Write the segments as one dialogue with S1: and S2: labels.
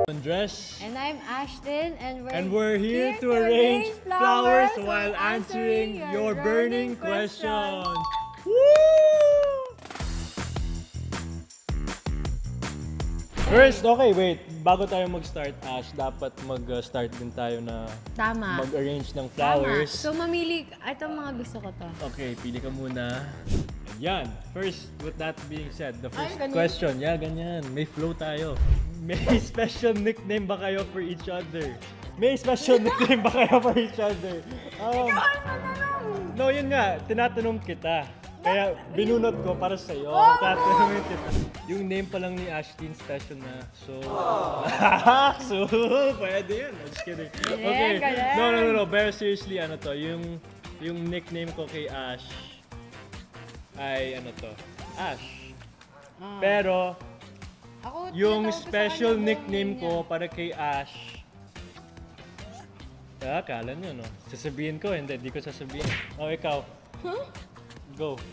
S1: Andres.
S2: And I'm Ashton,
S1: And we're here to arrange flowers while answering your burning questions. Woo! First, okay, wait. Bago tayo mag-start, Ash, dapat mag-start din tayo na
S2: Tama.
S1: mag-arrange ng
S2: Tama.
S1: flowers.
S2: So mamili, ito mga gusto ko to.
S1: Okay, pili ka muna. Yan. First, with that being said, the first
S2: ganun.
S1: question. Yeah, ganyan. May flow tayo. May special nickname ba kayo for each other? May special nickname ba kayo for each other? No, yun nga. Tinatanong kita. Kaya binunot ko para sa'yo. Tatanungin kita. Yung name pa lang ni Ashton special na. So, so, pwede yan. I'm just kidding. Okay. No. Very seriously, ano to. Yung nickname ko kay Ash ay ano to. Ash. Pero,
S2: Ako,
S1: yung
S2: tinatawag ko sa
S1: special
S2: kanya
S1: nickname
S2: buong
S1: ko
S2: name
S1: para kay Ash. Akala nyo, no? Sasabihin ko, hindi ko sasabihin. Oh, ikaw. Go.
S2: niya.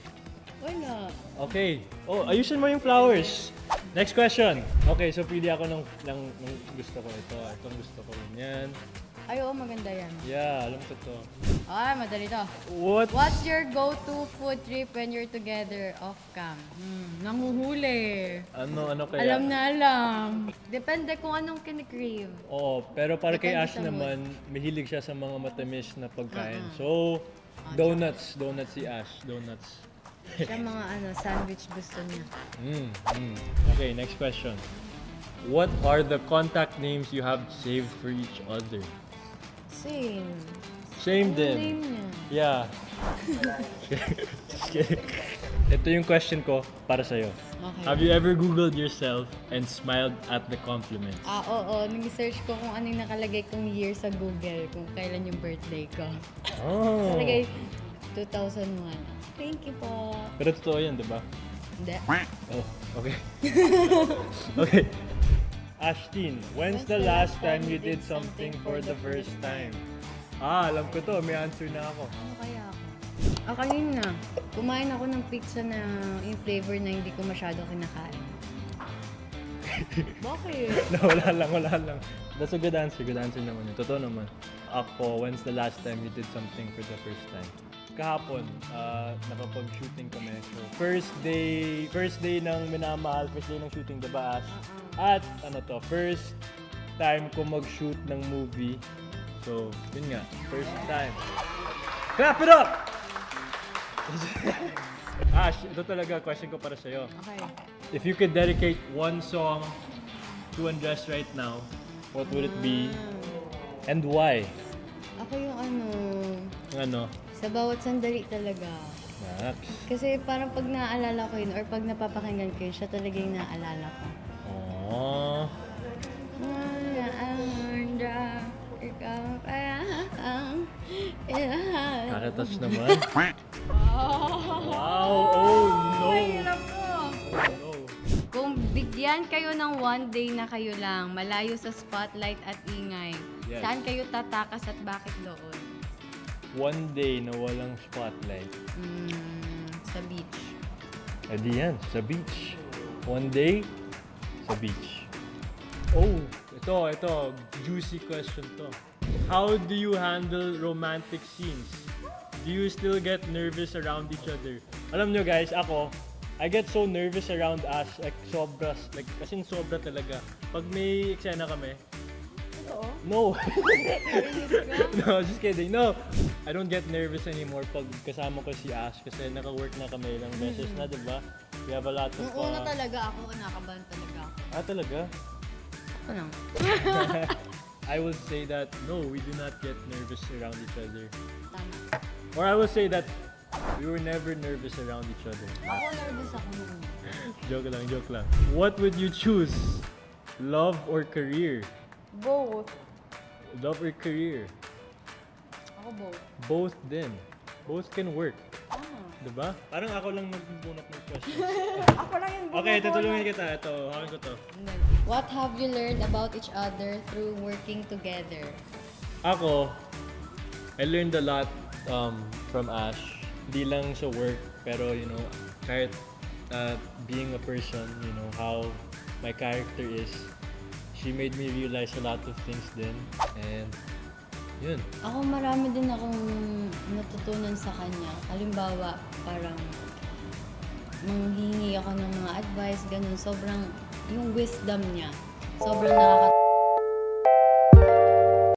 S2: Wala.
S1: Okay. Oh, ayusin mo yung flowers. Next question. Okay, so pili ako ng gusto ko ito. Itong gusto ko. Yan.
S2: Ay, oo, maganda yan.
S1: Yeah, alam ko to.
S2: Ay, madali to. What's your go-to food trip when you're together off-cam? Nanguhuli.
S1: Ano kaya?
S2: Alam na alam. Depende kung anong kinikrave.
S1: Oo, pero para kay
S2: Depende
S1: Ash
S2: sa mood.
S1: naman, mahilig siya sa mga matamis na pagkain. So, donuts. Donuts si Ash. Donuts.
S2: Siya mga sandwich gusto niya.
S1: Okay, next question. What are the contact names you have saved for each other?
S2: Same.
S1: Same
S2: Ano
S1: din.
S2: name niya?
S1: Yeah. Just kidding. Ito yung question ko para sa'yo.
S2: Okay.
S1: Have you ever Googled yourself and smiled at the compliments?
S2: Oo. Nag-search ko kung ano yung nakalagay kong year sa Google, kung kailan yung birthday ko.
S1: Oh.
S2: Nakalagay 2001. Thank you po.
S1: Pero totoo yan, di ba?
S2: Hindi.
S1: Oh, okay. Okay. Ashton, when's the last time you did something for the first time? Alam ko to. May answer na ako.
S2: Ano kaya ako? Kanina. Kumain ako ng pizza na yung flavor na hindi ko masyado kinakain. Bakit?
S1: No, wala lang. That's a good answer. Good answer naman yun. Totoo naman. Ako, when's the last time you did something for the first time? Kahapon, nakapag-shooting kami. So, first day ng minamahal, first day ng shooting, diba Ash? At first time ko mag-shoot ng movie. So, yun nga, first time. Clap it up! Ash, ito talaga question ko para sa'yo.
S2: Okay.
S1: If you could dedicate one song to Andres right now, what would it be? And why?
S2: Ako yung
S1: Ano?
S2: sa bawat sandali talaga.
S1: Max.
S2: Kasi parang pag naaalala ko yun or pag napapakinggan ko yun, siya talaga yung naaalala ko.
S1: Aww. Kakatouch naman. Wow! Oh no!
S2: Mahirap ko.
S1: Oh no!
S2: Kung bigyan kayo ng one day na kayo lang, malayo sa spotlight at ingay,
S1: Yes.
S2: saan kayo tatakas at bakit doon?
S1: One day na walang spotlight.
S2: Sa beach.
S1: Eh di yan, sa beach. One day, sa beach. Oh, ito, juicy question to. How do you handle romantic scenes? Do you still get nervous around each other? Alam nyo guys, ako, I get so nervous around us, like kasing sobra talaga. Pag may eksena kami,
S2: Totoo?
S1: no. No, just kidding. No. I don't get nervous anymore pag kasama ko si Ash kasi naka-work na kami ilang beses na, di ba? We have a lot of...
S2: Nung una talaga ako, nakabahan talaga ako.
S1: Talaga?
S2: Ako lang.
S1: I would say that no, we do not get nervous around each other.
S2: Tama.
S1: Or I would say that we were never nervous around each other.
S2: Ako nervous ako noon.
S1: Joke lang. What would you choose? Love or career?
S2: Both.
S1: Love or career?
S2: Ako both.
S1: Both din. Both can work.
S2: Ah.
S1: Diba? Parang ako lang nagbubunot ng questions.
S2: Ako lang yung
S1: Okay, tutulungan kita. Ito, hakin ko to.
S2: What have you learned about each other through working together?
S1: Ako, I learned a lot from Ash. Hindi lang sa work, pero kahit being a person, how my character is, She made me realize a lot of things din. And yun.
S2: Ako marami din akong natutunan sa kanya. Halimbawa, parang manghihingi ako ng mga advice, ganun. Sobrang, yung wisdom niya, sobrang nakaka